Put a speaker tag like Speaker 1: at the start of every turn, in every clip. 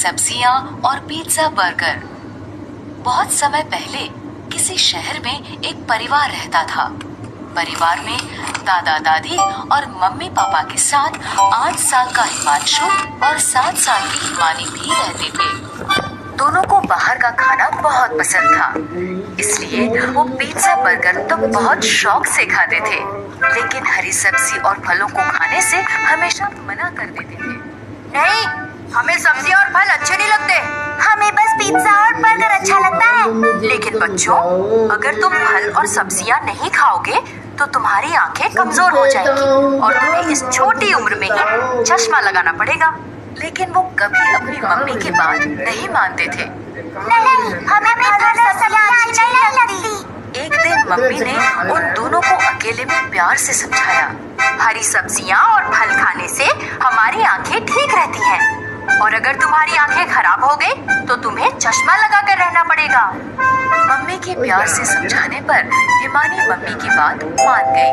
Speaker 1: सब्जियां और pizza burger. बहुत समय पहले किसी शहर में एक परिवार रहता था। परिवार में दादा दादी और मम्मी पापा के साथ 8 साल का हिमांशु और 7 साल की हिमानी भी रहते थे। दोनों को बाहर का खाना बहुत पसंद था, इसलिए वो पिज्जा बर्गर तो बहुत शौक से खाते थे, लेकिन हरी सब्जी और फलों को खाने से हमेशा मना कर देते थे।
Speaker 2: नहीं, हमें सब्जी और फल अच्छे नहीं लगते,
Speaker 3: हमें बस पिज्जा और बर्गर अच्छा लगता है।
Speaker 2: लेकिन बच्चों, अगर तुम फल और सब्जियां नहीं खाओगे तो तुम्हारी आंखें कमजोर हो जाएंगी और तुम्हें इस छोटी उम्र में ही चश्मा लगाना पड़ेगा।
Speaker 1: लेकिन वो कभी अपनी मम्मी की बात नहीं मानते थे।
Speaker 3: नहीं, हमें फल और सब्जियां अच्छी नहीं लगती।
Speaker 1: एक दिन मम्मी ने उन दोनों को अकेले में प्यार से समझाया।
Speaker 2: हरी सब्जियां और फल खाने से हमारी आंखें ठीक रहती हैं और अगर तुम्हारी आंखें खराब हो गई तो तुम्हें चश्मा लगा कर रहना पड़ेगा।
Speaker 1: मम्मी के प्यार से समझाने पर हिमानी मम्मी की बात मान गई।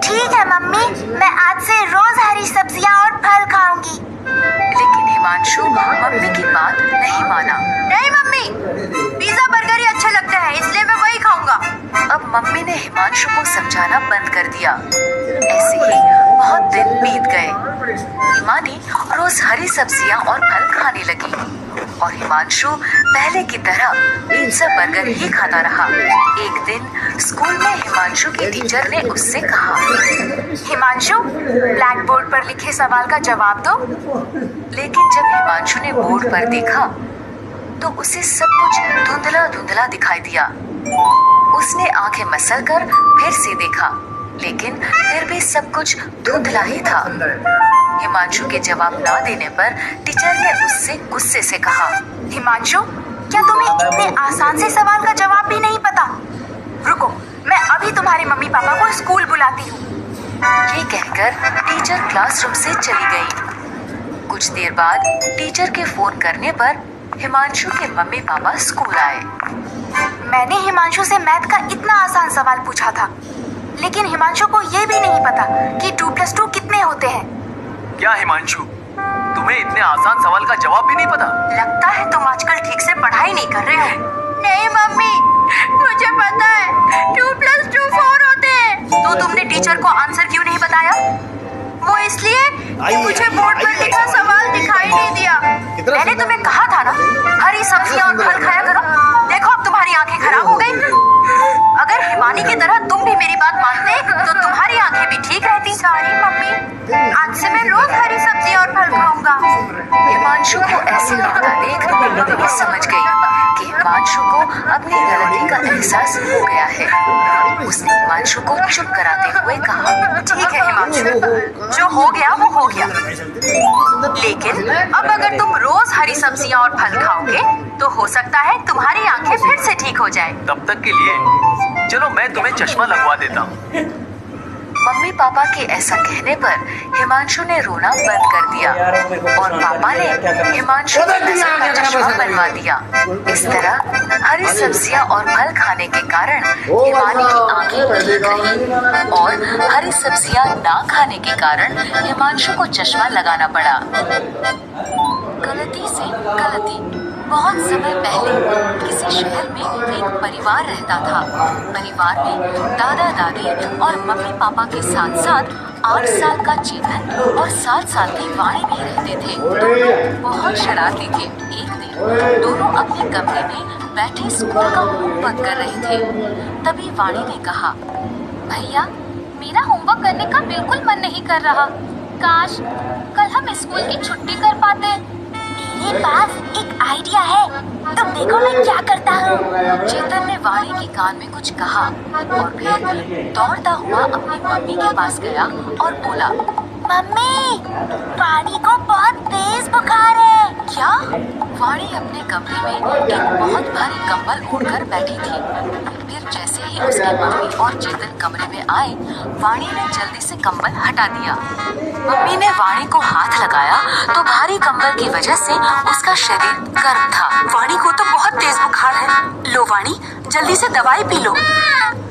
Speaker 3: ठीक है मम्मी, मैं आज से रोज हरी सब्जियां और फल खाऊंगी।
Speaker 1: लेकिन हिमांशु मम्मी की बात नहीं माना।
Speaker 2: नहीं मम्मी, पिज्जा बर्गर ही अच्छे लगते हैं, इसलिए मैं वही खाऊंगा।
Speaker 1: अब मम्मी ने हिमांशु को समझाना बंद कर दिया। ऐसे ही बहुत दिन बीत गए। हिमानी रोज हरी सब्जियां और फल खाने लगी और हिमांशु पहले की तरह पिज्जा बर्गर ही खाता रहा। एक दिन स्कूल में हिमांशु की टीचर ने उससे कहा,
Speaker 2: हिमांशु, ब्लैक बोर्ड पर लिखे सवाल का जवाब दो।
Speaker 1: लेकिन जब हिमांशु ने बोर्ड पर देखा तो उसे सब कुछ धुंधला धुंधला दिखाई दिया। उसने आंखें मसलकर फिर से देखा, लेकिन फिर भी सब कुछ धुंधला ही था। हिमांशु के जवाब ना देने पर टीचर ने उससे गुस्से से कहा,
Speaker 2: हिमांशु, क्या तुम्हें इतने आसान से सवाल का जवाब भी नहीं पता? रुको, मैं अभी तुम्हारे मम्मी पापा को स्कूल बुलाती हूँ।
Speaker 1: ये कहकर टीचर क्लासरूम से चली गई। कुछ देर बाद टीचर के फोन करने पर हिमांशु के मम्मी पापा स्कूल आए।
Speaker 2: मैंने हिमांशु से मैथ का इतना आसान सवाल पूछा था, लेकिन हिमांशु को ये भी नहीं पता कि 2 + 2 कितने होते हैं।
Speaker 4: क्या हिमांशु, तुम्हें इतने आसान सवाल का जवाब भी नहीं पता?
Speaker 2: लगता है तुम आजकल ठीक से पढ़ाई नहीं कर रहे हो। नहीं मम्मी, मुझे पता है 2 + 2 4 होते हैं। तो तुमने टीचर को आंसर क्यों नहीं बताया? वो इसलिए कि मुझे बोर्ड पर लिखा सवाल दिखाई नहीं दिया। मैंने तुम्हें कहा था ना, हरी सब्जियां और फल खाया करो। देखो अब तुम्हारी आंखें खराब हो गई। अगर हिमानी की तरह तुम भी मेरी बात मानते तो तुम्हारी आंखें भी ठीक रहती। सॉरी मम्मी, आज से मैं रोज हरी सब्जी और फल खाऊंगा।
Speaker 1: हिमांशु को ऐसे रोता देख मम्मी समझ गई कि हिमांशु को अपनी गलती का एहसास हो गया है। उसने हिमांशु को चुप कराते हुए कहा,
Speaker 2: ठीक है हिमांशु, जो हो गया वो हो गया। लेकिन अब अगर तुम रोज हरी सब्जियां और फल खाओगे तो हो सकता है तुम्हारी आंखें फिर से ठीक हो जाए।
Speaker 4: तब तक के लिए चलो मैं तुम्हें चश्मा लगवा देता हूँ।
Speaker 1: मम्मी पापा के ऐसा कहने पर हिमांशु ने रोना बंद कर दिया और पापा ने हिमांशु को नजर का चश्मा बनवा दिया। इस तरह हरी सब्जियां और फल खाने के कारण हिमानी की आंखें ठीक रही और हरी सब्जियां ना खाने के कारण हिमांशु को चश्मा लगाना पड़ा। गलती से गलती। बहुत समय पहले किसी शहर में एक परिवार रहता था। परिवार में दादा दादी और मम्मी पापा के साथ साथ 8 साल का चेतन और 7 साल की वाणी भी रहते थे। दोनों बहुत शरारती थे। एक दिन दोनों अपने कमरे में बैठे स्कूल का होमवर्क कर रहे थे। तभी वाणी ने कहा, भैया, मेरा होमवर्क करने का बिल्कुल मन नहीं कर रहा। काश कल हम स्कूल की छुट्टी कर पाते।
Speaker 3: मेरे पास एक आइडिया है, तुम देखो मैं क्या करता हूँ।
Speaker 1: चेतन ने वाणी के कान में कुछ कहा और फिर दौड़ता हुआ अपनी मम्मी के पास गया और बोला,
Speaker 3: मम्मी, वाणी को बहुत तेज बुखार है।
Speaker 1: क्या? वाणी अपने कमरे में एक बहुत भारी कंबल ओढ़कर बैठी थी। फिर जैसे ही उसकी मम्मी और चेतन कमरे में आए, वाणी ने जल्दी से कंबल हटा दिया। मम्मी ने वाणी को हाथ लगाया तो भारी कंबल की वजह से उसका शरीर गर्म था।
Speaker 2: वाणी को तो बहुत तेज बुखार है। लो वाणी, जल्दी से दवाई पी लो।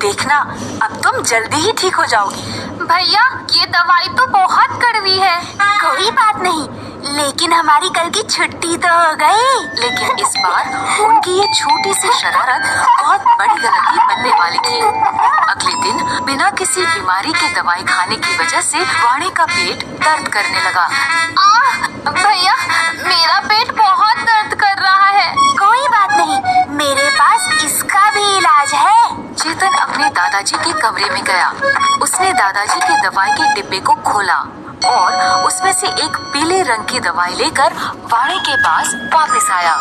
Speaker 2: देखना अब तुम जल्दी ही ठीक हो जाओगी।
Speaker 5: भैया, ये दवाई तो बहुत कड़वी है।
Speaker 3: कोई बात नहीं, लेकिन हमारी कल की छुट्टी तो हो गई।
Speaker 1: लेकिन इस बार उनकी ये छोटी सी शरारत बहुत बड़ी गलती बनने वाली थी। अगले दिन बिना किसी बीमारी के दवाई खाने की वजह से वाणी का पेट दर्द करने लगा।
Speaker 3: भैया, मेरा पेट बहुत दर्द कर रहा है। कोई बात नहीं, मेरे पास इसका भी इलाज है।
Speaker 1: चेतन अपने दादाजी के कमरे में गया। उसने दादाजी के दवाई के डिब्बे को खोला और उसमें से एक पीले रंग की दवाई लेकर वाणी के पास वापस आया।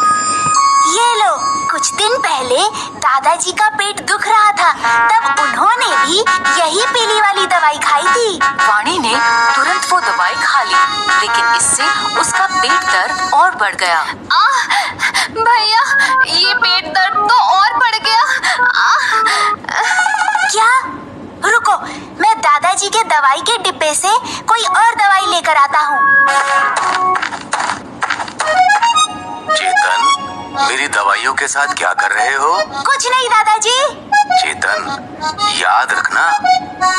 Speaker 3: ये लो, कुछ दिन पहले दादाजी का पेट दुख रहा था, तब उन्होंने भी यही पीली वाली दवाई खाई थी।
Speaker 1: वाणी ने तुरंत वो दवाई खा ली, लेकिन इससे उसका पेट दर्द और बढ़ गया।
Speaker 3: भैया, ये पेट दर्द तो और बढ़ गया। क्या? रुको, मैं दादाजी के दवाई के डिब्बे से कोई और दवाई लेकर आता हूँ।
Speaker 5: चेतन, मेरी दवाइयों के साथ क्या कर रहे हो?
Speaker 3: कुछ नहीं दादाजी।
Speaker 5: चेतन, याद रखना,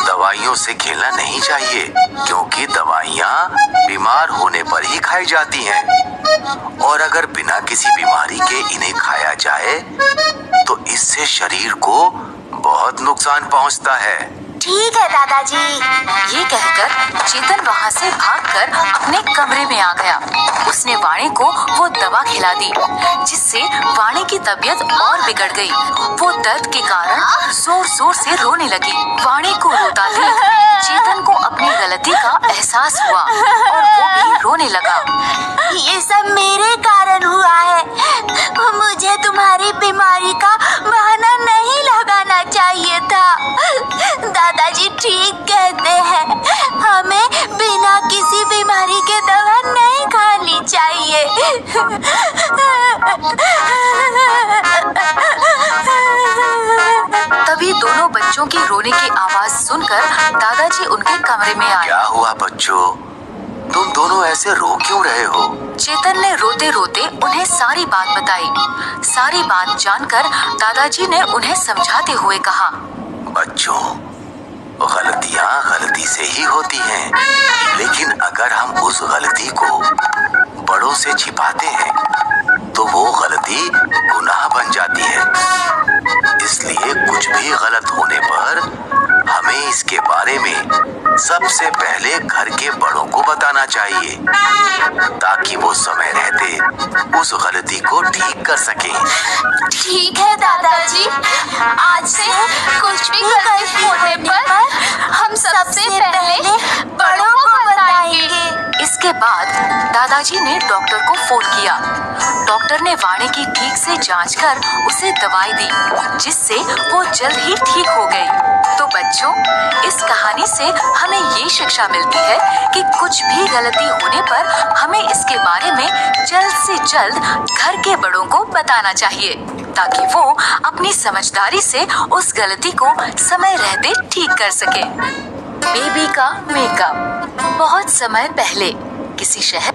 Speaker 5: दवाइयों से खेलना नहीं चाहिए, क्योंकि दवाइयाँ बीमार होने पर ही खाई जाती हैं। और अगर बिना किसी बीमारी के इन्हें खाया जाए तो इससे शरीर को बहुत नुकसान पहुंचता है।
Speaker 3: ठीक है दादाजी।
Speaker 1: ये कहकर चेतन वहाँ से भागकर अपने कमरे में आ गया। उसने वाणी को वो दवा खिला दी, जिससे वाणी की तबीयत और बिगड़ गई। वो दर्द के कारण जोर जोर से रोने लगी। वाणी को रोता देख चेतन को अपनी गलती का एहसास हुआ और वो भी रोने लगा।
Speaker 3: ये सब मेरे कारण हुआ है। मुझे तुम्हारी बीमारी का बहाना नहीं लगाना चाहिए था। दादाजी ठीक कहते हैं, हमें बिना किसी बीमारी के दवा नहीं खानी चाहिए।
Speaker 1: तभी दोनों बच्चों की रोने की आवाज सुनकर दादाजी उनके कमरे में आए।
Speaker 5: क्या हुआ बच्चों? तुम दोनों ऐसे रो क्यों रहे हो?
Speaker 1: चेतन ने रोते रोते उन्हें सारी बात बताई। सारी बात जानकर दादाजी ने उन्हें समझाते हुए कहा,
Speaker 5: बच्चों, गलतियाँ गलती से ही होती हैं, लेकिन अगर हम उस गलती को बड़ों से छिपाते हैं तो वो गलती गुनाह बन जाती है। इसलिए कुछ भी गलत होने पर हमें इसके बारे में सबसे पहले घर के बड़ों को बताना चाहिए, ताकि वो समय रहते उस गलती को ठीक कर सकें।
Speaker 3: ठीक है दादाजी, आज से कुछ भी गलती होने पर हम सबसे पहले बड़ों को बताएंगे।
Speaker 1: इसके बाद दादाजी ने डॉक्टर को फोन किया। डॉक्टर ने वाणी की ठीक से जांच कर उसे दवाई दी, जिससे वो जल्द ही ठीक हो गई। तो बच्चों, इस कहानी से हमें ये शिक्षा मिलती है कि कुछ भी गलती होने पर हमें इसके बारे में जल्द से जल्द घर के बड़ों को बताना चाहिए, ताकि वो अपनी समझदारी से उस गलती को समय रहते ठीक कर सके। बेबी का मेकअप। बहुत समय पहले किसी शहर